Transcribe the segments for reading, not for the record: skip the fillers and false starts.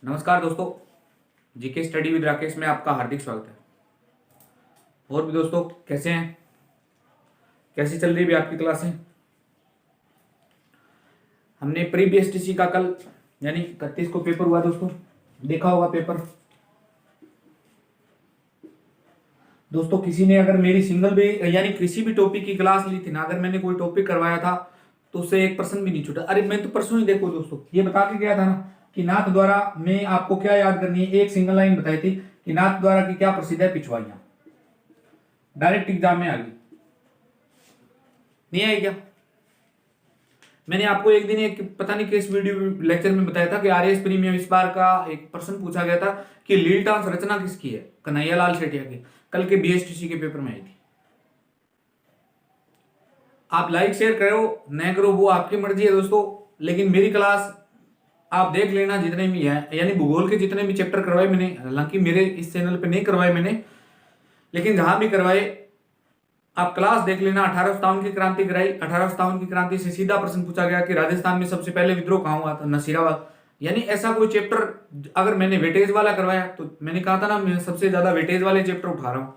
नमस्कार दोस्तों, GK study with Rakesh में आपका हार्दिक स्वागत है। और भी दोस्तों कैसे हैं, कैसी चल रही है आपकी क्लासें। हमने प्री बीएसटीसी का कल यानी 31 को पेपर हुआ दोस्तों, देखा होगा पेपर। दोस्तों किसी ने अगर मेरी सिंगल भी यानी किसी भी टॉपिक की क्लास ली थी ना, अगर मैंने कोई टॉपिक करवाया था तो उससे 1% भी नहीं छूटा। अरे मैं तो परसों ही देखो दोस्तों ये बता के गया था ना कि नाथ द्वारा में आपको क्या याद करनी है। एक सिंगल लाइन बताई थी कि नाथ द्वारा की क्या प्रसिद्ध है, पिछवाइयां। डायरेक्ट एग्जाम में आ गई, नहीं आई क्या। मैंने आपको एक दिन एक पता नहीं किस वीडियो लेक्चर में बताया था कि आरएएस प्रीमियम इस बार का एक प्रश्न पूछा गया था कि लील रचना किसकी है, कन्हैया लाल सेठिया की। कल के बीएसटीसी के पेपर में आई थी। आप लाइक शेयर करो न करो वो आपकी मर्जी है दोस्तों, लेकिन मेरी क्लास आप देख लेना जितने भी है, यानी भूगोल के जितने भी चैप्टर करवाए मैंने, हालांकि मेरे इस चैनल पे नहीं करवाए मैंने, लेकिन जहां भी करवाए आप क्लास देख लेना। 1857 की क्रांति कराई। 1857 की क्रांति से सीधा प्रश्न पूछा गया कि राजस्थान में सबसे पहले विद्रोह कहां हुआ था, नसीराबाद। यानी ऐसा कोई चैप्टर अगर मैंने वेटेज वाला करवाया तो मैंने कहा था ना मैं सबसे ज्यादा वेटेज वाले चैप्टर उठा रहा हूं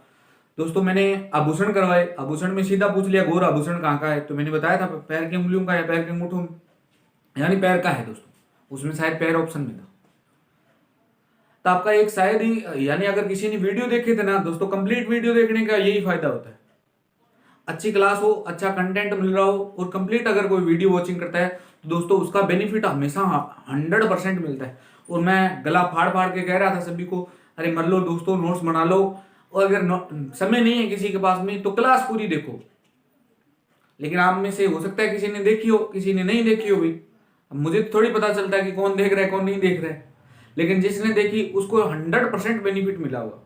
दोस्तों। मैंने आभूषण करवाए, आभूषण में सीधा पूछ लिया गौर आभूषण कहाँ का है, तो मैंने बताया था पैर की उंगलियों का या पैर के अंगूठों में, यानी पैर का है दोस्तों। उसमें शायद पैर ऑप्शन में था, तो आपका एक शायद ही यानी अगर किसी ने वीडियो देखे थे ना दोस्तों, कंप्लीट वीडियो देखने का यही फायदा होता है। अच्छी क्लास हो, अच्छा कंटेंट मिल रहा हो और कंप्लीट अगर कोई वीडियो वॉचिंग करता है तो दोस्तों उसका बेनिफिट हमेशा 100% मिलता है। और मैं गला फाड़ फाड़ के कह रहा था सभी को, अरे मर लो दोस्तों, नोट्स बना लो, और अगर समय नहीं है किसी के पास में तो क्लास पूरी देखो। लेकिन आप में से हो सकता है किसी ने देखी हो, किसी ने नहीं देखी हो भी। अब मुझे थोड़ी पता चलता है कि कौन देख रहा है कौन नहीं देख रहा है, लेकिन जिसने देखी उसको 100% बेनिफिट मिला होगा।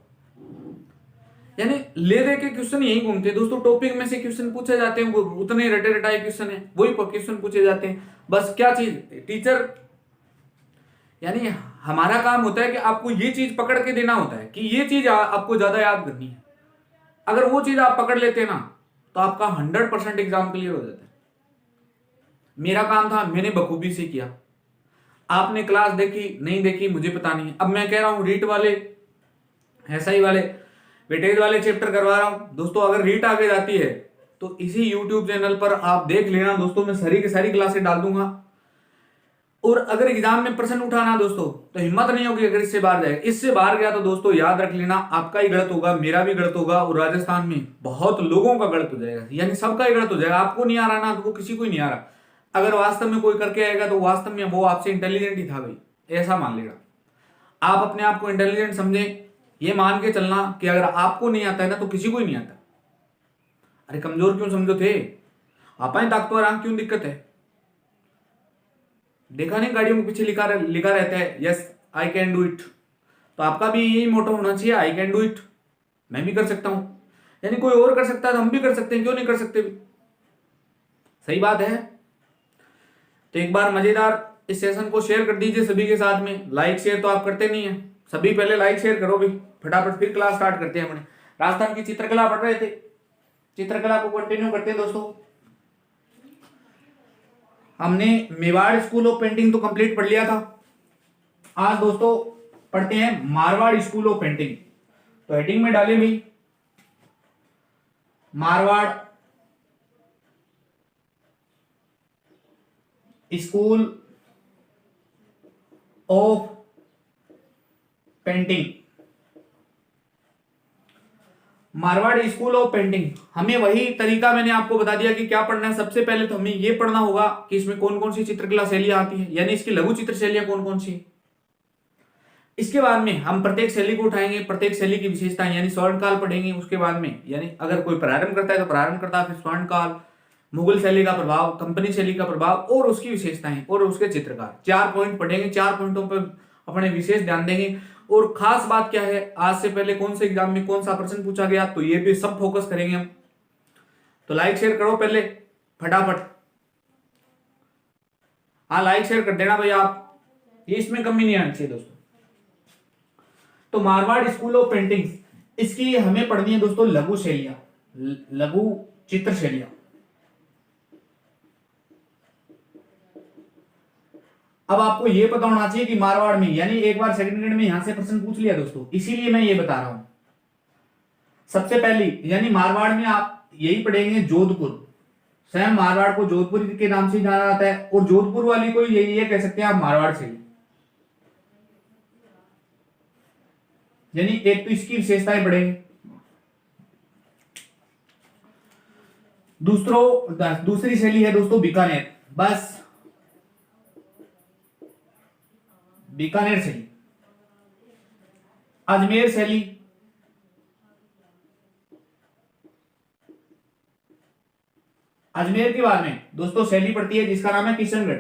यानी ले दे के क्वेश्चन यही घूमते हैं दोस्तों। टॉपिक में से क्वेश्चन पूछे जाते हैं, वो उतने रटे रटाए क्वेश्चन है, वही क्वेश्चन पूछे जाते हैं। बस क्या चीज टीचर यानी हमारा काम होता है कि आपको ये चीज पकड़ के देना होता है कि ये चीज आपको ज्यादा याद करनी है। अगर वो चीज आप पकड़ लेते ना तो आपका 100% एग्जाम क्लियर हो जाता है। मेरा काम था, मैंने बखूबी से किया। आपने क्लास देखी नहीं देखी मुझे पता नहीं। अब मैं कह रहा हूं रीट वाले, एसआई वाले, वेटेज वाले चैप्टर करवा रहा हूं दोस्तों। अगर रीट आगे जाती है तो इसी यूट्यूब चैनल पर आप देख लेना दोस्तों, मैं सारी की सारी क्लासें डाल दूंगा। और अगर एग्जाम में प्रश्न उठाना दोस्तों तो हिम्मत नहीं होगी अगर इससे बाहर जाए। इससे बाहर गया तो दोस्तों याद रख लेना आपका ही गलत होगा, मेरा भी गलत होगा, और राजस्थान में बहुत लोगों का गलत हो जाएगा। यानी सबका ही गलत हो जाएगा। आपको नहीं आ रहा ना तो वो किसी को नहीं आ रहा। अगर वास्तव में कोई करके आएगा तो वास्तव में वो आपसे इंटेलिजेंट ही था भाई, ऐसा मान लेगा। आप अपने आप को इंटेलिजेंट समझें, ये मान के चलना कि अगर आपको नहीं आता है ना तो किसी को ही नहीं आता। अरे कमजोर क्यों समझो थे, आप ताकतवर आंख क्यों दिक्कत है। देखा नहीं गाड़ियों के पीछे लिखा रहता है yes I can do it, तो आपका भी यही मोटो होना चाहिए, आई कैन डू इट, मैं भी कर सकता हूं। यानी कोई और कर सकता है तो हम भी कर सकते हैं, क्यों नहीं कर सकते भी। सही बात है। तो एक बार मजेदार इस सेशन को शेयर कर दीजिए सभी के साथ में। लाइक शेयर तो आप करते नहीं है, सभी पहले लाइक शेयर करो भी फटाफट, फिर क्लास स्टार्ट करते हैं। हमने राजस्थान की चित्रकला पढ़ रहे थे, चित्रकला को कंटिन्यू करते हैं दोस्तों। हमने मेवाड़ स्कूल ऑफ पेंटिंग तो कंप्लीट पढ़ लिया था। आज दोस्तों पढ़ते हैं मारवाड़ स्कूल ऑफ पेंटिंग। तो हेडिंग में डाले भी Marwar school of painting. Marwar school of painting, हमें वही तरीका मैंने आपको बता दिया कि क्या पढ़ना है। सबसे पहले तो हमें यह पढ़ना होगा कि इसमें कौन कौन सी चित्रकला शैलियां आती है, यानी इसकी लघु चित्र शैलियां कौन कौन सी। इसके बाद में हम प्रत्येक शैली को उठाएंगे, प्रत्येक शैली की विशेषताएं, यानी स्वर्णकाल पढ़ेंगे। उसके बाद में यानी अगर कोई प्रारंभ करता है तो प्रारंभ करता है, फिर स्वर्णकाल, मुगल शैली का प्रभाव, कंपनी शैली का प्रभाव और उसकी विशेषताएं और उसके चित्रकार। 4 पॉइंट पढ़ेंगे, 4 पॉइंटों पर अपने विशेष ध्यान देंगे। और खास बात क्या है, आज से पहले कौन से एग्जाम में कौन सा प्रश्न पूछा गया, तो ये भी सब फोकस करेंगे हम। तो लाइक शेयर करो पहले फटाफट। हाँ लाइक शेयर कर देना भाई आप, ये इसमें कमी नहीं आनी चाहिए दोस्तों। तो मारवाड़ स्कूल ऑफ पेंटिंग, इसकी हमें पढ़नी है दोस्तों लघु शैलियां, लघु चित्र शैलियां। अब आपको ये पता होना चाहिए कि मारवाड़ में, यानी एक बार सेकंड ग्रेड में यहां से प्रश्न पूछ लिया दोस्तों, इसीलिए मैं ये बता रहा हूं। सबसे पहली यानी मारवाड़ में आप यही पढ़ेंगे जोधपुर, स्वयं मारवाड़ को जोधपुर के नाम से जाना जाता है, और जोधपुर वाली को यही ये कह सकते हैं आप मारवाड़ से, यानी एक तो इसकी विशेषताएं पढ़ेंगे। दूसरी शैली है दोस्तों बीकानेर, बस बीकानेर शैली। अजमेर शैली, अजमेर के बाद में दोस्तों शैली पड़ती है जिसका नाम है किशनगढ़।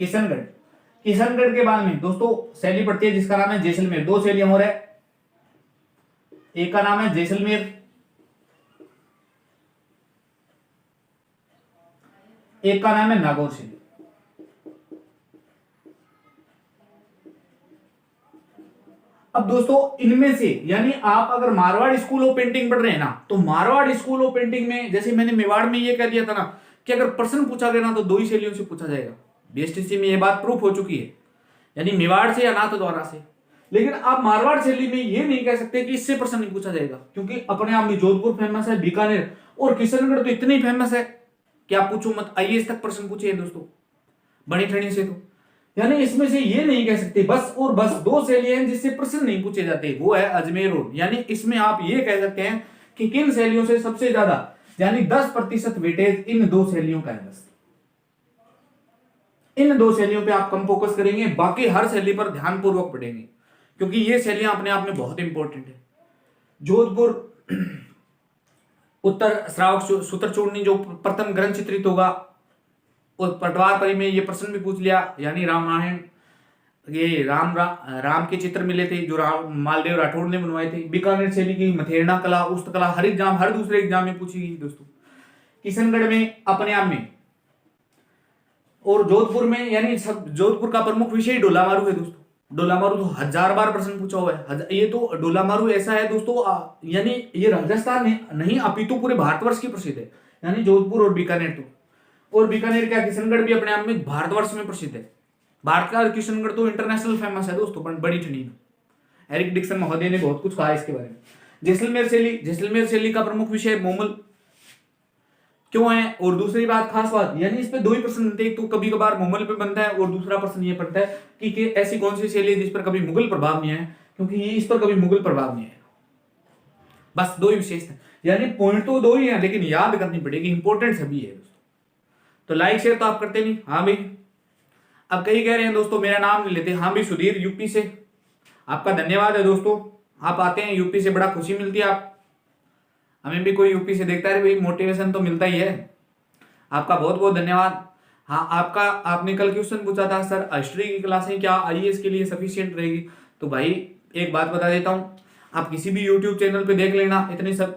किशनगढ़ किशनगढ़ के बाद में दोस्तों शैली पड़ती है जिसका नाम है जैसलमेर। दो शैलियां और है, एक का नाम है जैसलमेर, एक का नाम है नागौर शैली। अब दोस्तों इनमें से यानी आप अगर मारवाड़ स्कूल ऑफ पेंटिंग पढ़ रहे हैं ना, तो मारवाड़ स्कूल ऑफ पेंटिंग में जैसे मैंने मेवाड़ में ये कह दिया था ना कि अगर प्रश्न पूछा गया ना तो दो ही शैलियों से पूछा जाएगा। बीएसटीसी में ये बात प्रूफ हो चुकी है, यानी मेवाड़ से या नाथ द्वारा से। लेकिन आप मारवाड़ शैली में ये नहीं कह सकते कि इससे प्रश्न नहीं पूछा जाएगा, क्योंकि अपने आप में जोधपुर फेमस है, बीकानेर और किशनगढ़ तो इतनी फेमस है कि आप पूछो मत, आईएएस तक प्रश्न पूछे दोस्तों बड़ी ठंडी से। तो यानी इसमें से ये नहीं कह सकते बस और बस दो शैलियां हैं जिससे प्रश्न नहीं पूछे जाते, वो है अजमेर और, यानी इसमें आप ये कह सकते हैं कि किन शैलियों से सबसे ज्यादा यानी 10% वेटेज इन दो शैलियों का है। बस इन दो शैलियों पे आप कम फोकस करेंगे, बाकी हर शैली पर ध्यानपूर्वक पढ़ेंगे, क्योंकि ये शैलियां अपने आप में बहुत इंपॉर्टेंट है। जोधपुर उत्तर श्रावक सूत्रचूड़नी जो प्रथम ग्रंथ चित्रित होगा, और पटवार परी में ये प्रश्न भी पूछ लिया, यानी रामायण ये राम के चित्र मिले थे जो मालदेव राठौड़ ने बनवाए थे। बीकानेर शैली की मथेरना कला, उस्त कला हर एग्जाम, हर दूसरे एग्जाम में पूछी गई दोस्तों। किशनगढ़ में अपने आप में, और जोधपुर में यानी सब जोधपुर का प्रमुख विषय डोलामारू है दोस्तों। डोलामारू तो 1000 बार प्रश्न पूछा हुआ है। ये तो डोलामारू ऐसा है दोस्तों, यानी ये राजस्थान में नहीं अपितु पूरे भारतवर्ष की प्रसिद्ध है, यानी जोधपुर और बीकानेर तो, और बीकानेर क्या किशनगढ़ भी अपने आप में भारतवर्ष में प्रसिद्ध है। भारत का किशनगढ़ तो इंटरनेशनल फेमस है दोस्तों, बड़ी ठंडी। एरिक डिक्सन महोदय ने बहुत कुछ कहा इसके बारे में। जैसलमेर शैली का प्रमुख विषय मोमल क्यों है, और दूसरी बात खास बात, यानी इस पे दो ही प्रश्न बनते हैं, एक तो कभी कभार मोमल पे बनता है, और दूसरा प्रश्न ये बनता है कि ऐसी कौन सी शैली है जिस पर कभी मुगल प्रभाव नहीं है, क्योंकि ये इस पर कभी मुगल प्रभाव नहीं है। बस दो ही विशेषता, यानी पॉइंट तो दो ही है लेकिन याद करनी पड़ेगी, इंपॉर्टेंट सभी है दोस्तों। तो लाइक शेयर तो आप करते नहीं। हाँ भाई, अब कई कह रहे हैं दोस्तों मेरा नाम नहीं लेते। हाँ भाई, सुधीर यूपी से, आपका धन्यवाद है दोस्तों। आप आते हैं यूपी से, बड़ा खुशी मिलती है। आप हमें भी कोई यूपी से देखता है भाई, मोटिवेशन तो मिलता ही है। आपका बहुत बहुत धन्यवाद। हाँ, आपने कल क्वेश्चन पूछा था सर हिस्ट्री की क्लासें क्या आईएएस के लिए सफिशिएंट रहेगी, तो भाई एक बात बता देता हूँ, आप किसी भी यूट्यूब चैनल पे देख लेना, इतने सब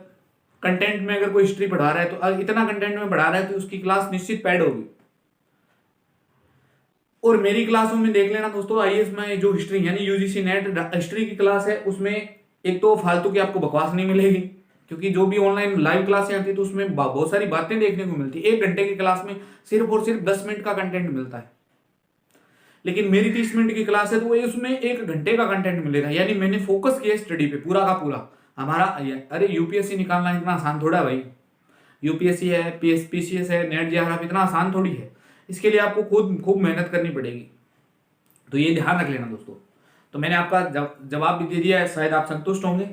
कंटेंट में अगर कोई हिस्ट्री पढ़ा रहा है तो इतना कंटेंट में पढ़ा रहा है तो उसकी क्लास निश्चित पैड होगी। और मेरी क्लासों में देख लेना दोस्तों, आईएएस में जो हिस्ट्री यानी यूजीसी नेट हिस्ट्री की क्लास है उसमें एक तो फालतू की आपको बकवास नहीं मिलेगी, क्योंकि जो भी ऑनलाइन लाइव क्लासें आती है तो उसमें बहुत सारी बातें देखने को मिलती है। 1 घंटे की क्लास में सिर्फ और सिर्फ 10 मिनट का कंटेंट मिलता है, लेकिन मेरी 30 मिनट की क्लास है तो उसमें 1 घंटे का कंटेंट मिलेगा। यानी मैंने फोकस किया स्टडी पे पूरा का पूरा। हमारा अरे यूपीएससी निकालना इतना आसान थोड़ा है भाई, यूपीएससी है, पीसीएस है, नेट जेआरएफ इतना आसान थोड़ी है। इसके लिए आपको खूब मेहनत करनी पड़ेगी, तो ये ध्यान रख लेना दोस्तों। तो मैंने आपका जवाब भी दे दिया है, शायद आप संतुष्ट होंगे।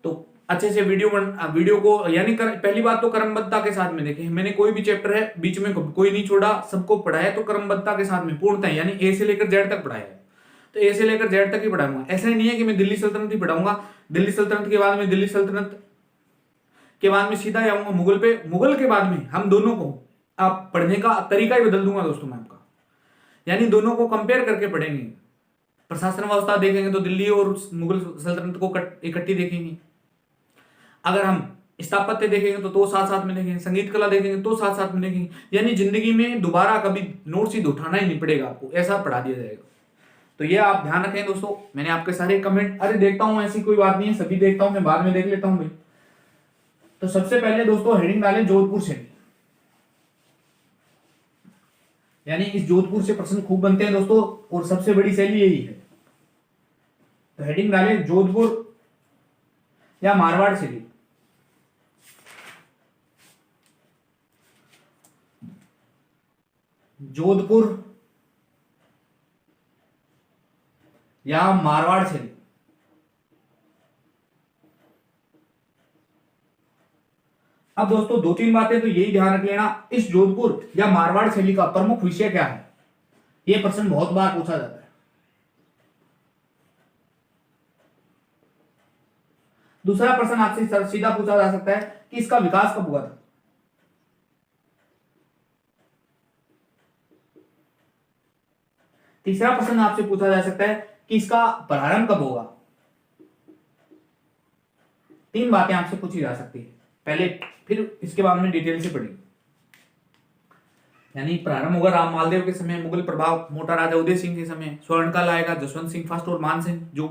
तो अच्छे से वीडियो को यानी पहली बात तो क्रमबद्धता के साथ में देखें। मैंने कोई भी चैप्टर है बीच में कोई नहीं छोड़ा, सबको पढ़ाया तो क्रमबद्धता के साथ में पूर्णतः, यानी ए से लेकर जेड तक पढ़ाया है, तो ए से लेकर जेड तक ही पढ़ाऊंगा। ऐसा नहीं है कि मैं दिल्ली सल्तनत ही पढ़ाऊंगा, दिल्ली सल्तनत के बाद में दिल्ली सल्तनत के बाद में सीधा जाऊंगा मुगल पे, मुगल के बाद में हम दोनों को आप पढ़ने का तरीका ही बदल दूंगा दोस्तों मैं आपका, यानी दोनों को कंपेयर करके पढ़ेंगे। प्रशासन व्यवस्था देखेंगे तो दिल्ली और मुगल सल्तनत को इकट्ठी देखेंगे। अगर हम स्थापत्य देखेंगे तो साथ साथ में देखेंगे, संगीत कला देखेंगे तो साथ साथ में देखेंगे। यानी जिंदगी में दोबारा कभी नोट सीध उठाना ही नहीं पड़ेगा आपको, ऐसा पढ़ा दिया जाएगा। तो ये आप ध्यान रखें दोस्तों। मैंने आपके सारे कमेंट अरे देखता हूं, ऐसी कोई बात नहीं है, सभी देखता हूं मैं, बाद में देख लेता हूं भाई। तो सबसे पहले दोस्तों हेडिंग डालें जोधपुर शैली। यानी इस जोधपुर से प्रश्न खूब बनते हैं दोस्तों, और सबसे बड़ी शैली यही है। तो हेडिंग डाले जोधपुर या मारवाड़ शैली। जोधपुर या मारवाड़ शैली। अब दोस्तों दो तीन बातें तो यही ध्यान रख लेना, इस जोधपुर या मारवाड़ शैली का प्रमुख विषय क्या है, यह प्रश्न बहुत बार पूछा जाता है। दूसरा प्रश्न आपसे सीधा पूछा जा सकता है कि इसका विकास कब हुआ था। तीसरा प्रश्न आपसे पूछा जा सकता है कि इसका प्रारंभ कब होगा। तीन बातें आपसे पूछी जा सकती है पहले, फिर इसके बाद में डिटेल से पढ़ेंगे। यानी प्रारंभ होगा राम मालदेव के समय, मुगल प्रभाव, मोटा राजा उदय सिंह के समय, स्वर्णकाल आएगा जसवंत सिंह फर्स्ट और मान सिंह जो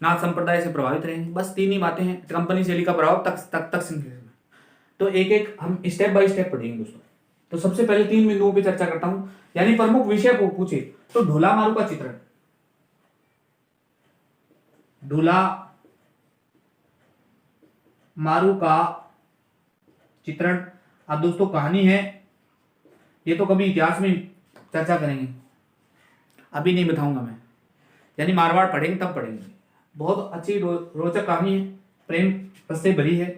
नाथ संप्रदाय से प्रभावित रहेंगे। बस तीन ही बातें हैं। कंपनी शैली का प्रभाव तक सिंह के समय। तो एक एक हम स्टेप बाय स्टेप पढ़ेंगे दोस्तों। तो सबसे पहले तीन बिंदुओं पे चर्चा करता हूं। यानी प्रमुख विषय को पूछे तो ढोला मारू का चित्रण, ढोला मारू का चित्रण। अब दोस्तों कहानी है, ये तो कभी इतिहास में चर्चा करेंगे, अभी नहीं बताऊंगा मैं। यानी मारवाड़ पढ़ेंगे तब पढ़ेंगे। बहुत अच्छी रोचक कहानी है, प्रेम रस से भरी है।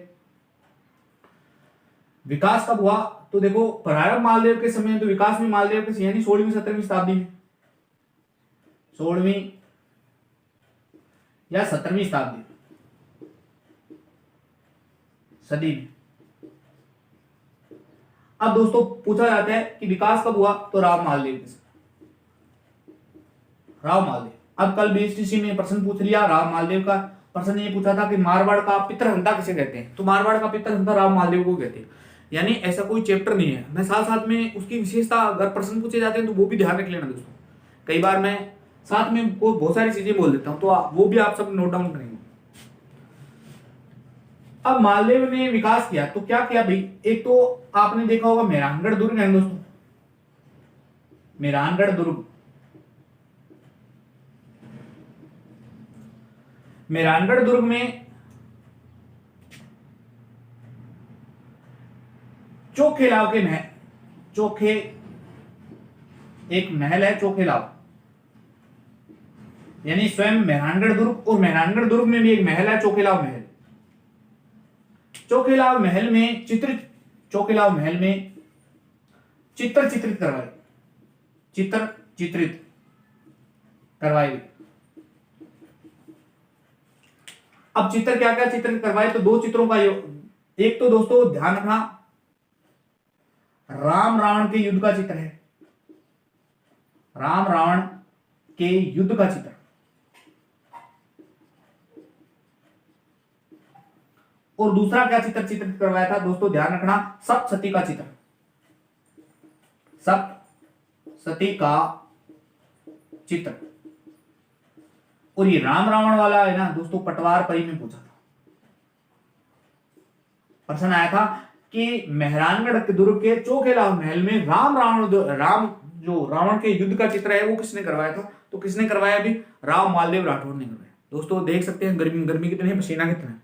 विकास कब हुआ तो देखो प्रारंभ मालदेव के समय, तो विकास में मालदेव के यानी 16वीं 17वीं शताब्दी में, 16वीं या 17वीं शताब्दी सदी में। अब दोस्तों पूछा जाता है कि विकास कब हुआ तो राव मालदेव के समय, राव मालदेव। अब कल बीएसटीसी में प्रश्न पूछ लिया राव मालदेव का। प्रश्न ये पूछा था कि मारवाड़ का पितरहंता किसे कहते हैं, तो मारवाड़ का पितरहंता राव मालदेव को कहते हैं। यानी ऐसा कोई चैप्टर नहीं है। मैं साथ साथ में उसकी विशेषता अगर प्रश्न पूछे जाते हैं तो वो भी ध्यान रख लेना दोस्तों। कई बार मैं साथ में बहुत सारी चीजें बोल देता हूं, तो वो भी आप सब नोट डाउन करेंगे। अब मालदेव ने विकास किया तो क्या किया भाई, एक तो आपने देखा होगा मेहरानगढ़ दुर्ग है दोस्तों, मेहरानगढ़ दुर्ग। मेहरानगढ़ दुर्ग में चोखेलाव के महल, चोखे एक महल है चोखेलाव, यानी स्वयं मेहरानगढ़ दुर्ग, और मेहरानगढ़ दुर्ग में भी एक महल है चोखेलाव महल। चोखेलाव महल में चित्रित, चोखेलाव महल में चित्र चित्रित करवाए, चित्र चित्रित करवाए। अब चित्र क्या क्या चित्रित करवाए, तो दो चित्रों का एक तो दोस्तों ध्यान रखना राम रावण के युद्ध का चित्र है, राम रावण के युद्ध का चित्र। और दूसरा क्या चित्र चित्रित करवाया था दोस्तों, ध्यान रखना सप्तसती का चित्र, सप्तसती का चित्र। और ये राम रावण वाला है ना दोस्तों, पटवार परी में पूछा था, प्रश्न आया था कि मेहरानगढ़ दुर्ग के चोखेलाव महल में राम जो रावण के युद्ध का चित्र है वो किसने करवाया था, तो किसने करवाया अभी, राव मालदेव राठौर ने करवाया। दोस्तों देख सकते हैं गर्मी कितनी है, पसीना कितना है,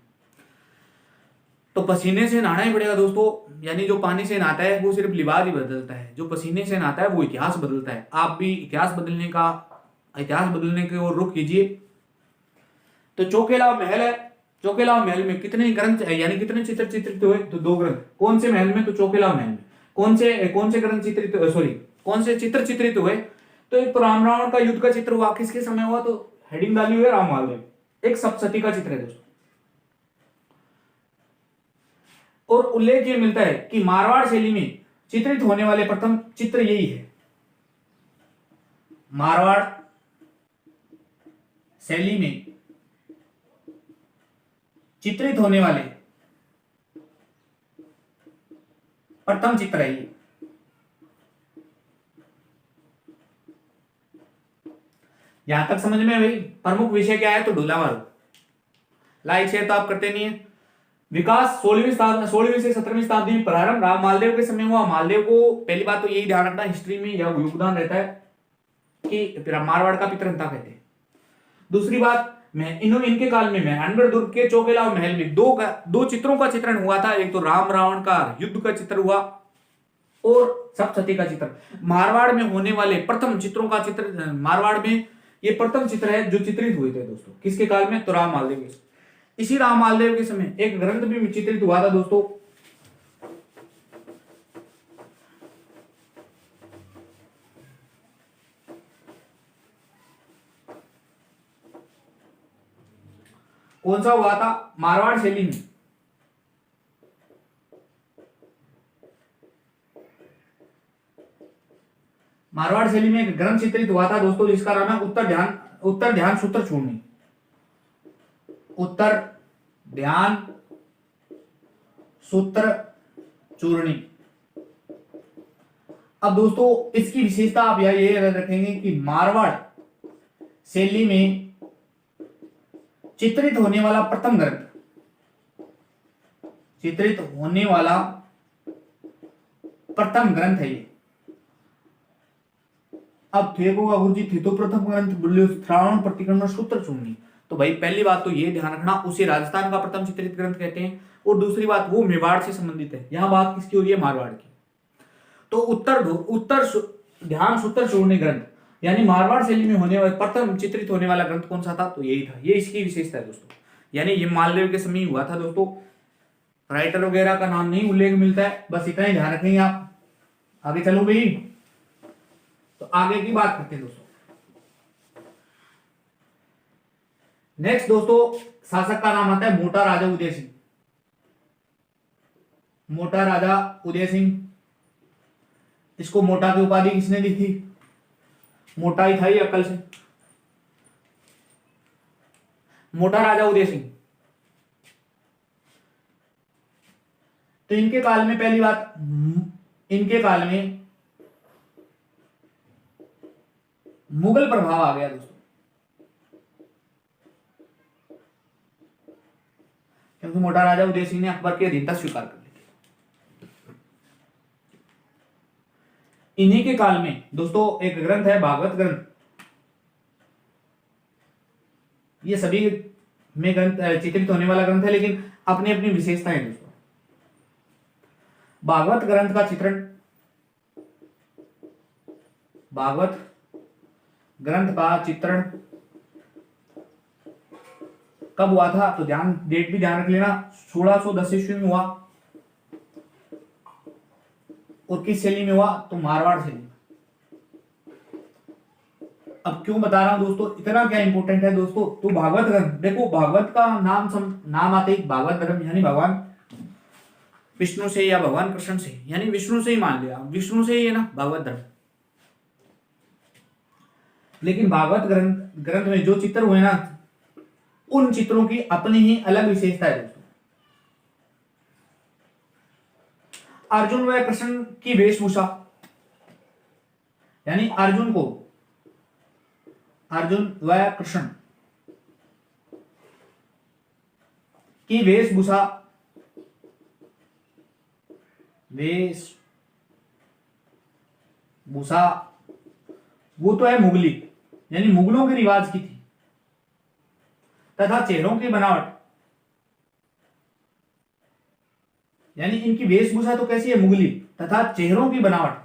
तो पसीने से नहाना ही पड़ेगा दोस्तों। यानी जो पानी से नहाता है वो सिर्फ लिबास ही बदलता है, जो पसीने से नहाता है वो इतिहास बदलता है। आप भी इतिहास बदलने की ओर रुख कीजिए। तो चोखेलाव महल है, चोखेलाव महल में कितने ग्रंथ है, यानी कितने चित्र चित्रित हुए, तो दो ग्रंथ। कौन से महल में, तो चोखेलाव महल में। कौन से ग्रंथ चित्रित, कौन से चित्र चित्रित हुए, तो एक राम रावण का युद्ध का चित्र हुआ, किसके समय हुआ, तो हेडिंग डाली हुई है राम मालदेव। एक सप्तसती का चित्र है दोस्तों। और उल्लेख ये मिलता है कि मारवाड़ शैली में चित्रित होने वाले प्रथम चित्र यही है, मारवाड़ शैली में चित्रित होने वाले प्रथम चित्र है ये। यहां तक समझ में भाई प्रमुख विषय क्या है, तो ढोला मारू। लाइक शेयर तो आप करते नहीं है, विकास 16वीं से 17वीं शताब्दी में प्रारंभ राम मालदेव के समय हुआ। मालदेव को पहली बात तो यही ध्यान रखना, हिस्ट्री में यह योगदान रहता है कि मारवाड़ का पितरंता कहते हैं। दूसरी बात, मैं इनके काल में मेहरानगढ़ दुर्ग के चौकेला और महल में दो चित्रों का चित्रण हुआ था। एक तो राम रावण का युद्ध का चित्र हुआ और सप्तशती का चित्र। मारवाड़ में होने वाले प्रथम चित्रों का चित्र, मारवाड़ में ये प्रथम चित्र है जो चित्रित हुए थे दोस्तों। किसके काल में? तो राम मालदेव के। इसी राम मालदेव के समय एक ग्रंथ भी चित्रित हुआ था दोस्तों, कौन सा हुआ था? मारवाड़ शैली में। मारवाड़ शैली में एक ग्रंथ चित्रित हुआ था दोस्तों जिसका नाम है उत्तर ध्यान सूत्र चूर्णी। उत्तर ध्यान सूत्र चूर्णी। अब दोस्तों इसकी विशेषता आप ये याद रखेंगे कि मारवाड़ शैली में चित्रित होने वाला प्रथम ग्रंथ, चित्रित होने वाला प्रथम ग्रंथ है ये। अब थे को गुरुजी थे तो प्रथम ग्रंथ श्रावण प्रतिक्रमण सूत्र चूर्णी। तो भाई पहली बात तो ये ध्यान रखना, उसे राजस्थान का प्रथम चित्रित ग्रंथ कहते हैं। और दूसरी बात, वो मेवाड़ से संबंधित है। यहां बात किसकी हो रही है? मारवाड़ की। तो उत्तर ध्यान सूत्र चूर्णी ग्रंथ यानी मारवाड़ शैली में होने वाला प्रथम चित्रित होने वाला ग्रंथ कौन सा था? तो यही था। ये इसकी विशेषता है दोस्तों। यानी ये मालदेव के समय हुआ था दोस्तों। राइटर वगैरह का नाम नहीं उल्लेख मिलता है, बस इतना ही ध्यान रखेंगे आप। आगे चलो भाई, तो आगे की बात करते हैं दोस्तों। नेक्स्ट दोस्तों, शासक का नाम आता है मोटा राजा उदय सिंह। मोटा राजा उदय सिंह, इसको मोटा की उपाधि किसने दी थी? मोटा ही था ये अकल से। मोटा राजा उदय सिंह। तो इनके काल में पहली बात, इनके काल में मुगल प्रभाव आ गया दोस्तों, क्योंकि मोटा राजा उदय सिंह ने अकबर की अधीनता स्वीकार कर ली। इन्हीं के काल में दोस्तों एक ग्रंथ है भागवत ग्रंथ। ये सभी में ग्रंथ चित्रित होने वाला ग्रंथ है, लेकिन अपनी अपनी विशेषताएं हैं दोस्तों। भागवत ग्रंथ का चित्रण, भागवत ग्रंथ का चित्रण कब हुआ था? तो डेट भी ध्यान रख लेना, 1610 ईस्वी में हुआ। और किस शैली में हुआ? तो मारवाड़ शैली। अब क्यों बता रहा हूं दोस्तों, इतना क्या इंपॉर्टेंट है दोस्तों? तो भागवत ग्रंथ, देखो भागवत का नाम आते ही भागवत धर्म यानी भगवान विष्णु से या भगवान कृष्ण से, यानी विष्णु से ही मान लिया, विष्णु से ही है ना भागवत धर्म। लेकिन भागवत ग्रंथ में जो चित्र हुए ना, उन चित्रों की अपनी ही अलग विशेषता है दोस्तों। अर्जुन व कृष्ण की वेशभूषा, यानी अर्जुन व कृष्ण की वेशभूषा वो तो है मुगली, यानी मुगलों के रिवाज की थी। तथा चेहरों की बनावट, यानी इनकी वेशभूषा तो कैसी है? मुगली। तथा चेहरों की बनावट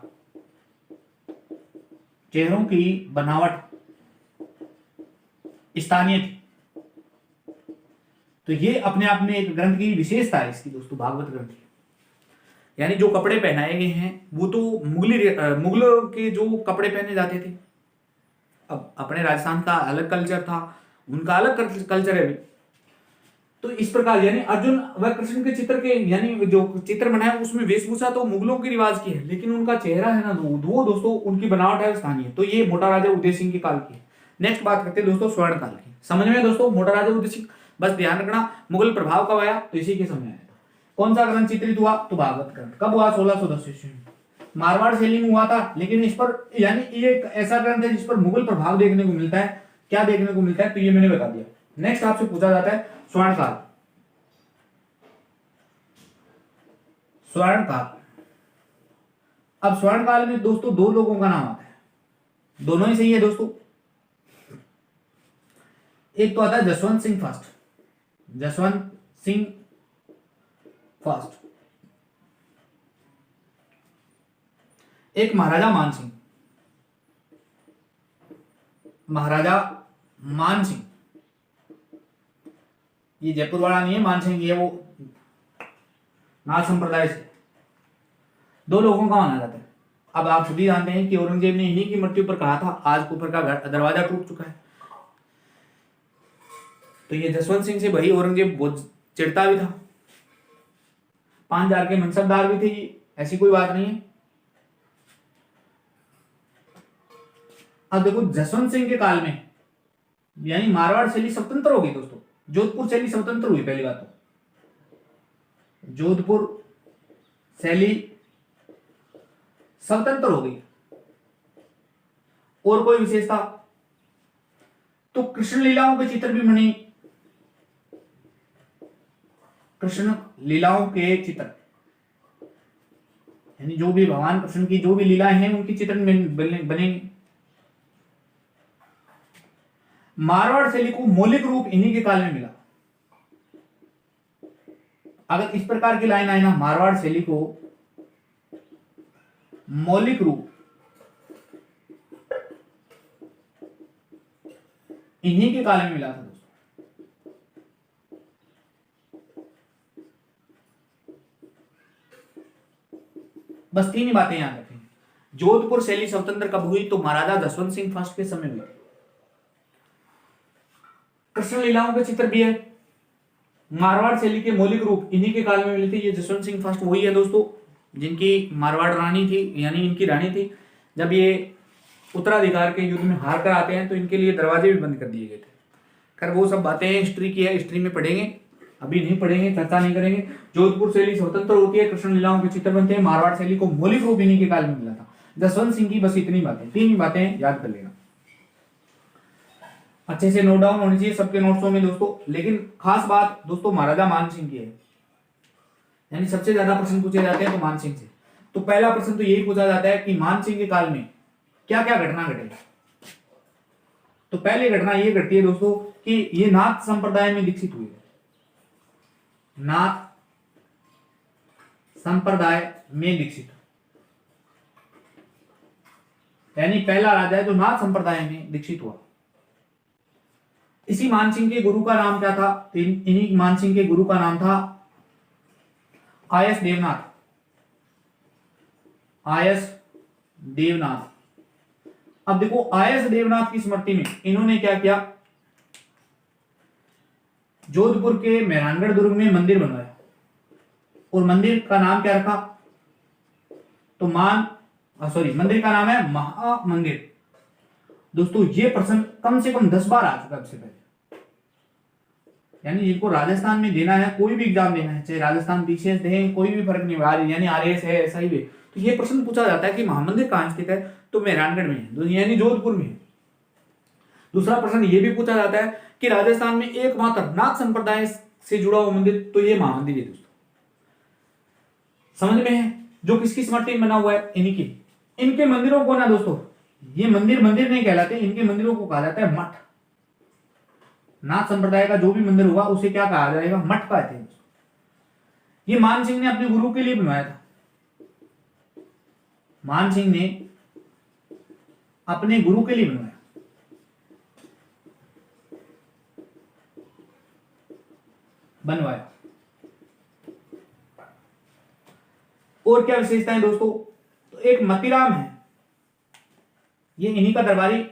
स्थानीय थी। तो ये अपने आप में एक ग्रंथ की विशेषता है इसकी दोस्तों, भागवत ग्रंथ की। यानी जो कपड़े पहनाए गए हैं वो तो मुगलों के जो कपड़े पहने जाते थे। अब अपने राजस्थान का अलग कल्चर था, उनका अलग कल्चर है भी। तो इस प्रकार यानी अर्जुन व कृष्ण के चित्र के, यानी जो चित्र बनाया उसमें वेशभूषा तो मुगलों के रिवाज की है, लेकिन उनका चेहरा है ना वो दोस्तों उनकी बनावट है स्थानीय। तो ये मोटा राजा उदय सिंह के काल की है। नेक्स्ट बात करते हैं दोस्तों स्वर्ण काल की। समझ में दोस्तों मोटा राजा उदय सिंह, बस ध्यान रखना मुगल प्रभाव कब आया? तो इसी के समय आया। कौन सा ग्रंथ चित्रित हुआ? तो भागवत ग्रंथ। कब हुआ? 1610 ईस्वी में। मारवाड़ शैली में हुआ था, लेकिन इस पर यानी ये एक ऐसा ग्रंथ है जिस पर मुगल प्रभाव देखने को मिलता है। क्या देखने को मिलता है? तो ये मैंने बता दिया। नेक्स्ट आपसे पूछा जाता है स्वर्ण काल। स्वर्णकाल। अब स्वर्णकाल में दोस्तों दो लोगों का नाम आता है, दोनों ही सही है दोस्तों। एक तो आता है जसवंत सिंह फर्स्ट, जसवंत सिंह फर्स्ट, एक महाराजा मानसिंह, महाराजा मानसिंह। ये जयपुर वाला नहीं है मानसिंह, ये वो नाथ संप्रदाय से। दो लोगों का माना जाता है। अब आप खुद ही जानते हैं कि औरंगजेब ने इन्हीं की मृत्यु पर कहा था आज कुफर का दरवाजा टूट चुका है। तो ये जसवंत सिंह से भाई औरंगजेब बहुत चिढ़ता भी था, 5000 के मनसबदार भी थे ये, ऐसी कोई बात नहीं है। अब देखो जसवंत सिंह के काल में यानी मारवाड़ शैली स्वतंत्र हो गई दोस्तों, जोधपुर शैली स्वतंत्र हुई। पहली बात तो जोधपुर शैली स्वतंत्र हो गई। और कोई विशेषता तो कृष्ण लीलाओं के चित्र भी बने, कृष्ण लीलाओं के चित्र यानी जो भी भगवान कृष्ण की जो भी लीलाएं हैं उनकी चित्र बनेंगे। मारवाड़ शैली को मौलिक रूप इन्हीं के काल में मिला। अगर इस प्रकार की लाइन आए ना, मारवाड़ शैली को मौलिक रूप इन्हीं के काल में मिला था दोस्तों। बस तीन ही बातें याद रखें। जोधपुर शैली स्वतंत्र कब हुई तो महाराजा जसवंत सिंह फर्स्ट के समय हुई। कृष्ण लीलाओं के चित्र भी है। मारवाड़ शैली के मौलिक रूप इन्हीं के काल में मिले थे। ये जसवंत सिंह फर्स्ट वही है दोस्तों जिनकी मारवाड़ रानी थी, यानी इनकी रानी थी। जब ये उत्तराधिकार के युद्ध में हार कर आते हैं तो इनके लिए दरवाजे भी बंद कर दिए गए थे। खैर वो सब बातें हिस्ट्री की है, हिस्ट्री में पढ़ेंगे, अभी नहीं पढ़ेंगे, चर्चा नहीं करेंगे। जोधपुर शैली स्वतंत्र होती है, कृष्ण लीलाओं के चित्र बनते हैं। मारवाड़ शैली को मौलिक रूप इन्हीं के काल में मिला था। जसवंत सिंह की बस इतनी बातें, तीन ही बातें याद कर लेना, अच्छे से नोट डाउन होनी चाहिए सबके नोट्सों में दोस्तों। लेकिन खास बात दोस्तों महाराजा मानसिंह की है, यानी सबसे ज्यादा प्रश्न पूछे जाते हैं तो मानसिंह से। तो पहला प्रश्न तो यही पूछा जाता है कि मानसिंह के काल में क्या क्या घटना घटी। तो पहली घटना ये घटती है दोस्तों कि ये नाथ संप्रदाय में दीक्षित हुए। नाथ संप्रदाय में दीक्षित, यानी पहला राजा है जो नाथ संप्रदाय में दीक्षित हुआ। इसी मानसिंह के गुरु का नाम क्या था? इन्हीं मानसिंह के गुरु का नाम था आयस देवनाथ। आयस देवनाथ। अब देखो आयस देवनाथ की स्मृति में इन्होंने क्या किया, जोधपुर के मेहरानगढ़ दुर्ग में मंदिर बनवाया। और मंदिर का नाम क्या रखा? तो मंदिर का नाम है महामंदिर। दोस्तों ये प्रश्न कम से कम 10 बार आ चुका है इससे पहले, यानी जिनको राजस्थान में देना है, कोई भी एग्जाम देना है, चाहे राजस्थान बीसीएस दें, कोई भी फर्क नहीं, यानी आरएएस है, एसआई भी, तो ये प्रश्न पूछा जाता है कि महामंदिर कहां स्थित है? तो मेहरानगढ़ में है, यानी जोधपुर में है। दूसरा प्रश्न ये भी पूछा जाता है कि राजस्थान में एकमात्र नाथ संप्रदाय से जुड़ा हुआ मंदिर, तो ये महामंदिर है दोस्तों। समझ में है? जो किसकी स्मृति में बना हुआ है? इन्हीं की। इनके मंदिरों को ना दोस्तों, ये मंदिर नहीं कहलाते, इनके मंदिरों को कहा जाता है मठ। नाथ संप्रदाय का जो भी मंदिर होगा उसे क्या कहा जाएगा? मठ कहते हैं। ये मानसिंह ने अपने गुरु के लिए बनवाया था। मानसिंह ने अपने गुरु के लिए बनवाया। और क्या विशेषताएं दोस्तों? तो एक मतीराम है, ये इन्हीं का दरबारी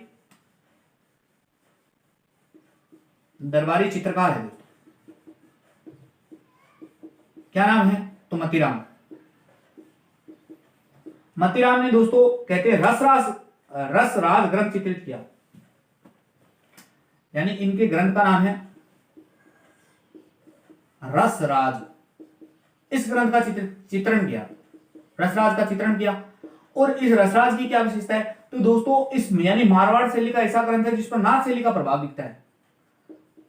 चित्रकार है दोस्तों। क्या नाम है? तो मतीराम। मतीराम ने दोस्तों कहते हैं रसराज ग्रंथ चित्रित किया, यानी इनके ग्रंथ का नाम है रसराज। इस ग्रंथ का चित्रण किया, रसराज का चित्रण किया। और इस रसराज की क्या विशेषता है? तो दोस्तों इस यानी मारवाड़ शैली का ऐसा ग्रंथ है जिस पर नाथ शैली का प्रभाव दिखता है।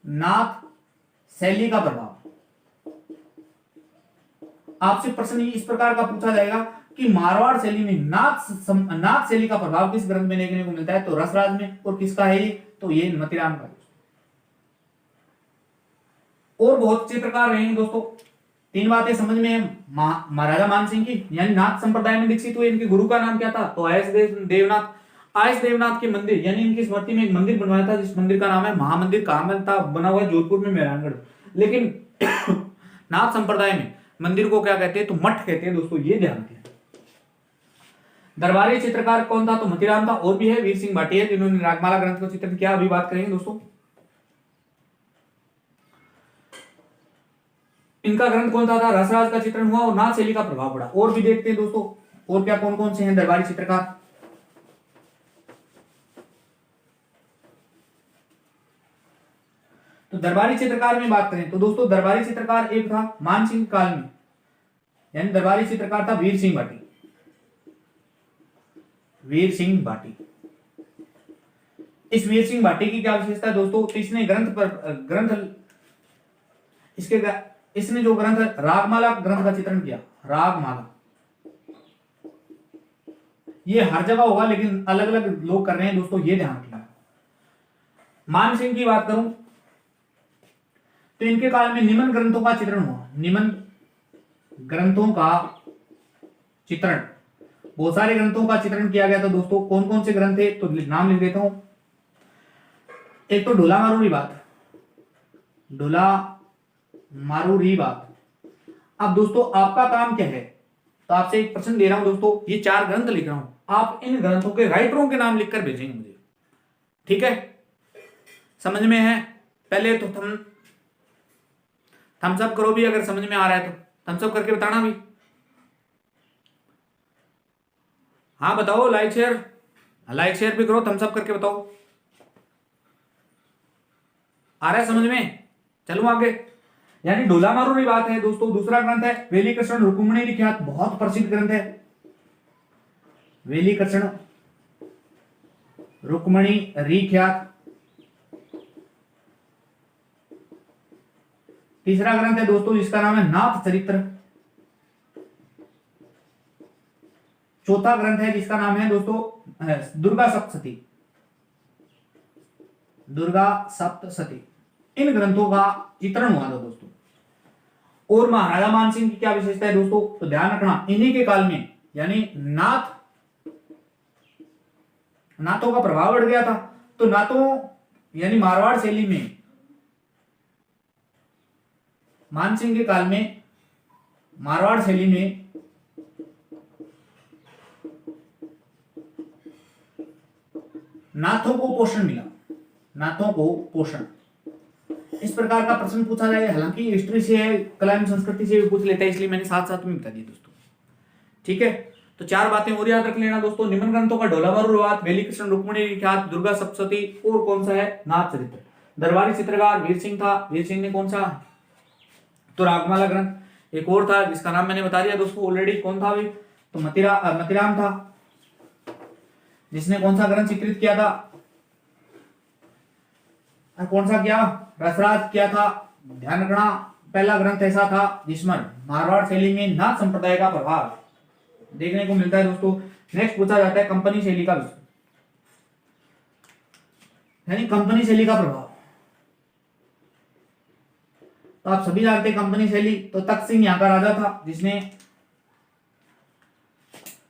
नाथ शैली का प्रभाव। आपसे प्रश्न इस प्रकार का पूछा जाएगा कि मारवाड़ शैली में नाथ शैली का प्रभाव किस ग्रंथ में देखने को मिलता है, तो रसराज में। और किसका है ये, तो ये मतिराम का। और बहुत चित्रकार रहेंगे दोस्तों। तीन बातें समझ में है। महाराजा मानसिंह की यानी नाथ संप्रदाय में दीक्षित हुए। इनके गुरु का नाम क्या था, तो देवनाथ। आयस देवनाथ के मंदिर यानी इनकी स्मृति में एक मंदिर बनवाया था, जिस मंदिर का नाम है महामंदिर। कहां था, बना हुआ है जोधपुर में, मेहरानगढ़। लेकिन नाथ संप्रदाय में मंदिर को क्या कहते हैं, तो मठ कहते हैं दोस्तों, ये ध्यान रखें। दरबारी चित्रकार कौन था, तो मतीराम था। और भी है वीर सिंह भाटिया, जिन्होंने रागमाला ग्रंथ का चित्रण किया। अभी बात करेंगे दोस्तों, इनका ग्रंथ कौन सा था, रसराज का चित्रण हुआ और नाथ शैली का प्रभाव पड़ा। और भी देखते हैं दोस्तों, और क्या कौन कौन से हैं दरबारी चित्रकार। तो दरबारी चित्रकार में बात करें तो दोस्तों, दरबारी चित्रकार एक था मानसिंह काल में, यानी दरबारी चित्रकार था वीर सिंह भाटी। वीर सिंह भाटी। इस वीर सिंह भाटी की क्या विशेषता है दोस्तों, तो इसने इसने जो ग्रंथ रागमाला ग्रंथ का चित्रण किया, रागमाला। ये हर जगह होगा लेकिन अलग अलग लोग कर रहे हैं दोस्तों, ये ध्यान रखना। मान सिंह की बात करूं तो इनके काल में निम्न ग्रंथों का चित्रण हुआ। निम्न ग्रंथों का चित्रण, बहुत सारे ग्रंथों का चित्रण किया गया था दोस्तों। कौन कौन से ग्रंथ थे, तो नाम लिख देता हूं। एक तो ढोला मारूरी बात, ढोला मारूरी बात। अब दोस्तों आपका काम क्या है, तो आपसे एक प्रश्न दे रहा हूं दोस्तों, ये 4 ग्रंथ लिख रहा हूं, आप इन ग्रंथों के राइटरों के नाम लिखकर भेजेंगे मुझे, ठीक है। समझ में है, पहले तो थम्स अप करो भी, अगर समझ में आ रहा है तो थम्स अप करके बताना भी। हाँ बताओ, लाइक शेयर भी करो, थम्स अप करके बताओ आ रहा है समझ में। चलो आगे, यानी ढोला मारूरी बात है दोस्तों। दूसरा ग्रंथ है वेली कृष्ण रुक्मिणी विख्यात, बहुत प्रसिद्ध ग्रंथ है वेली कृष्ण रुक्मिणी विख्यात। तीसरा ग्रंथ है दोस्तों जिसका नाम है नाथ चरित्र। चौथा ग्रंथ है जिसका नाम है दोस्तों दुर्गा सप्तशती। दुर्गा सप्तशती। इन ग्रंथों का चित्रण हुआ था दोस्तों। और महाराजा मानसिंह की क्या विशेषता है दोस्तों, तो ध्यान रखना, इन्हीं के काल में यानी नाथों का प्रभाव बढ़ गया था। तो नाथों यानी मारवाड़ शैली में मानसिंह के काल में मारवाड़ शैली में नाथों को पोषण मिला। नाथों को पोषण, इस प्रकार का प्रश्न पूछा जाए। हालांकि हिस्ट्री से है, कला एवं संस्कृति से भी पूछ लेता है, इसलिए मैंने साथ साथ में बता दिया दोस्तों, ठीक है। तो 4 बातें और याद रख लेना दोस्तों। निम्न ग्रंथों का ढोला मारूरी, वेली कृष्ण रुक्मिणी विख्यात, दुर्गा सप्तशती, और कौन सा है नाथ चरित्र। दरबारी चित्रकार वीर सिंह था। वीर सिंह ने कौन सा, तो रागमाला ग्रंथ। एक और था जिसका नाम मैंने बता दिया दोस्तों ऑलरेडी, कौन था भाई, तो मतीराम था, जिसने कौन सा ग्रंथ चित्रित किया था, कौन सा किया, रसराज किया था। ध्यान रखना, पहला ग्रंथ ऐसा था जिसमें मारवाड़ शैली में नाथ संप्रदाय का प्रभाव देखने को मिलता है दोस्तों। नेक्स्ट पूछा जाता है कंपनी शैली का विषय, यानी कंपनी शैली का प्रभाव। तो आप सभी जानते हैं कंपनी शैली, तो तख्त सिंह यहाँ का राजा था जिसने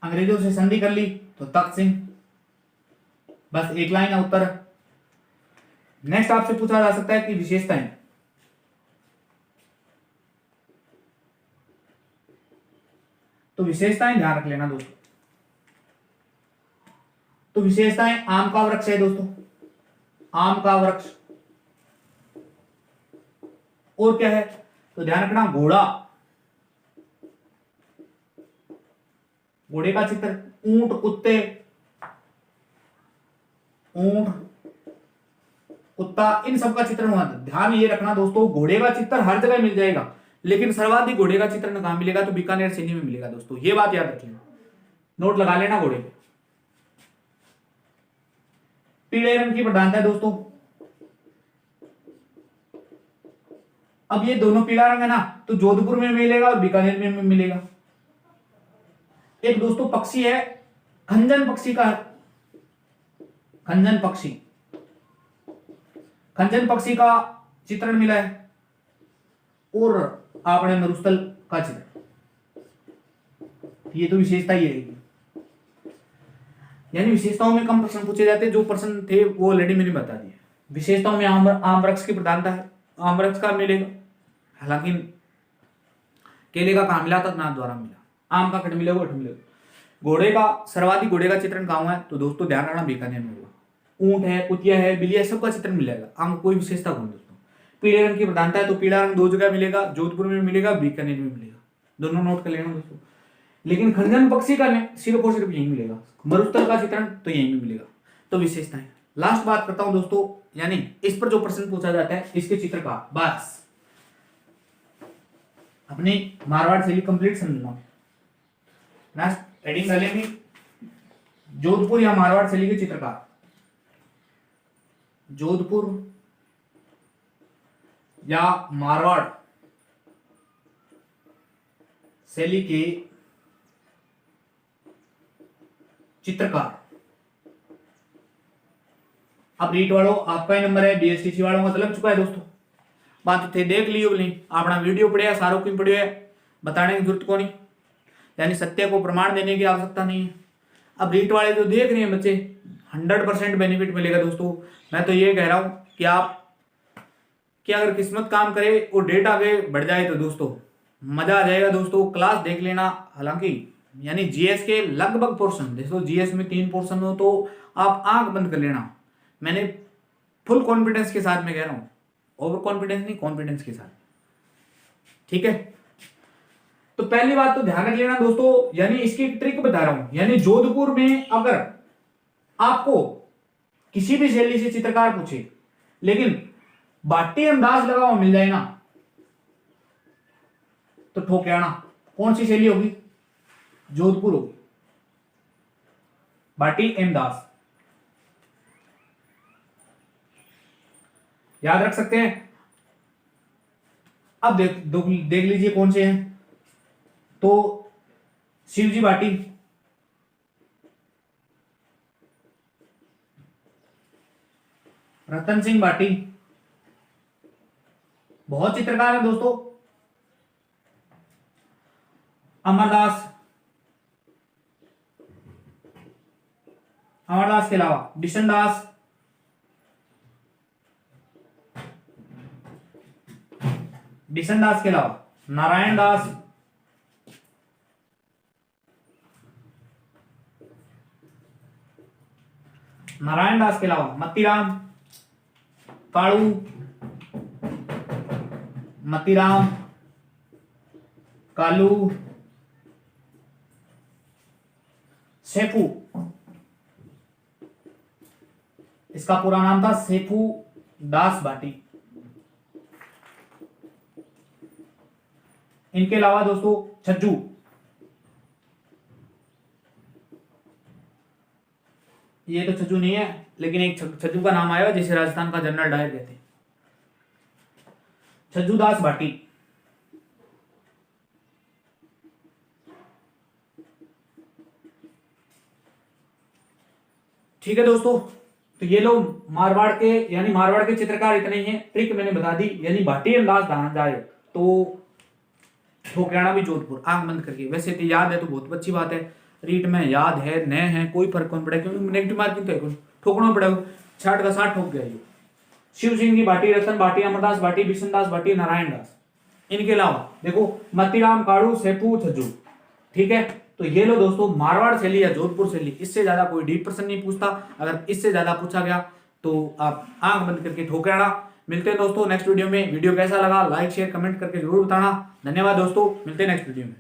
अंग्रेजों से संधि कर ली, तो तख्त सिंह। बस एक लाइन है उत्तर। नेक्स्ट आपसे पूछा जा सकता है कि विशेषताएं, तो विशेषताएं ध्यान रख लेना दोस्तों। तो विशेषताएं, आम का वृक्ष है दोस्तों, आम का वृक्ष। और क्या है, तो ध्यान रखना घोड़ा, घोड़े का चित्र, ऊंट, कुत्ते, ऊंट, कुत्ता, इन सब का चित्रण हुआ। ध्यान ये रखना दोस्तों, घोड़े का चित्र हर जगह मिल जाएगा, लेकिन सर्वाधिक घोड़े का चित्रण कहां मिलेगा, तो बीकानेर शैली में मिलेगा दोस्तों। ये बात याद रखिए, नोट लगा लेना घोड़े पे। पीले रंग की प्रधानता है दोस्तों। अब ये दोनों पीला रंग है ना, तो जोधपुर में मिलेगा और बीकानेर में मिलेगा। एक दोस्तों पक्षी है, खंजन पक्षी का, खंजन पक्षी, खंजन पक्षी का चित्रण मिला है और आपने मरुस्थल का चित्रण, ये तो विशेषता ही रहेगी। यानी विशेषताओं में कम प्रश्न पूछे जाते हैं, जो प्रश्न थे वो ऑलरेडी मैंने बता दिया। विशेषताओं में आम वृक्ष की प्रधानता है, आम वृक्ष का मिलेगा, हालांकि केले का कहां मिला था, नाथ द्वारा मिला। आम का कट मिलेगा, अठ मिलेगा। घोड़े का, सर्वाधिक घोड़े का चित्रण कहां है, तो दोस्तों ध्यान रखना बीकानेर में होगा। ऊंट है, कुतिया है, बिल्ली है, सबका चित्रण मिलेगा। आम कोई विशेषता कौन दोस्तों। पीले रंग की प्रधानता है, तो पीला रंग दो जगह मिलेगा, जोधपुर में मिलेगा, बीकानेर में मिलेगा, दोनों नोट कर लेना दोस्तों। लेकिन खंजन पक्षी का सिर्फ और सिर्फ यही मिलेगा। मरुस्थल का चित्रण तो यही भी मिलेगा। तो विशेषताएं, लास्ट बात करता हूं दोस्तों, यानी इस पर जो प्रश्न पूछा जाता है इसके चित्र का, बस अपनी मारवाड़ शैली कंप्लीट समझना। नेक्स्ट हेडिंग डालेंगे जोधपुर या मारवाड़ शैली के चित्रकार, जोधपुर या मारवाड़ शैली के चित्रकार। अब रीट वालों आपका ही नंबर है, बीएसटीसी वालों का तो लग चुका है दोस्तों। बात थे देख लियो बोली, अपना वीडियो पढ़िया, सारों की पढ़ियो है, बताने की जरूरत को नहीं, यानी सत्य को प्रमाण देने की आवश्यकता नहीं है। अब रीट वाले जो देख रहे हैं बच्चे, 100% बेनिफिट मिलेगा दोस्तों। मैं तो ये कह रहा हूं कि आप क्या अगर किस्मत काम करे और डेट आगे बढ़ जाए तो दोस्तों मजा आ जाएगा दोस्तों। क्लास देख लेना, हालांकि यानी जीएस के लगभग पोर्शन, देखो जीएस में 3 पोर्शन हो तो आप आंख बंद कर लेना। मैंने फुल कॉन्फिडेंस के साथ में कह रहा हूं, ओवर कॉन्फिडेंस नहीं, कॉन्फिडेंस के साथ, ठीक है। तो पहली बात तो ध्यान रख लेना दोस्तों, यानी इसकी एक ट्रिक बता रहा हूं। यानी जोधपुर में अगर आपको किसी भी शैली से चित्रकार पूछे, लेकिन बाटी अंदाज लगा हुआ मिल जाए ना, तो ठोक आना। कौन सी शैली होगी, जोधपुर होगी, बाटी एमदास, याद रख सकते हैं। अब देख लीजिए कौन से हैं, तो शिवजी बाटी, रतन सिंह बाटी, बहुत चित्रकार है दोस्तों, अमरदास, अमरदास के अलावा बिशन दास, बिशन दास के अलावा नारायण दास, नारायण दास के अलावा मतीराम, कालू, मतीराम, कालू, सेफू, इसका पूरा नाम था सेफू दास बाटी। इनके अलावा दोस्तों छज्जू, ये तो छज्जू नहीं है, लेकिन एक छज्जू का नाम आया जिसे राजस्थान का जनरल डायर कहते हैं, छज्जू दास भाटी। ठीक है दोस्तों, तो ये लोग मारवाड़ के, यानी मारवाड़ के चित्रकार इतने ही हैं। ट्रिक मैंने बता दी, यानी भाटी अंदाज दाना जाए तो ठोकराना भी जोधपुर, आंख बंद करके। वैसे तो याद है तो बहुत अच्छी बात है, रीट में याद है, नए हैं, कोई फर्क नहीं पड़ेगा, क्योंकि नेगेटिव मार्किंग तो है, ठोकना पड़ेगा। 60 का 60 ठोक गया ये। शिव सिंह की भाटी, रतन भाटी, अमरदास भाटी, बिशन दास भाटी, नारायण दास। इनके अलावा देखो मतीराम, काड़ू, सेपू, छज्जू। ठीक है, तो ये लो दोस्तों मारवाड़ शैली या जोधपुर शैली, इससे ज्यादा कोई डीप प्रश्न नहीं पूछता। अगर इससे ज्यादा पूछा गया तो आप आंख बंद करके ठोकराना। मिलते हैं दोस्तों नेक्स्ट वीडियो में। वीडियो कैसा लगा लाइक शेयर कमेंट करके जरूर बताना। धन्यवाद दोस्तों, मिलते हैं नेक्स्ट वीडियो में।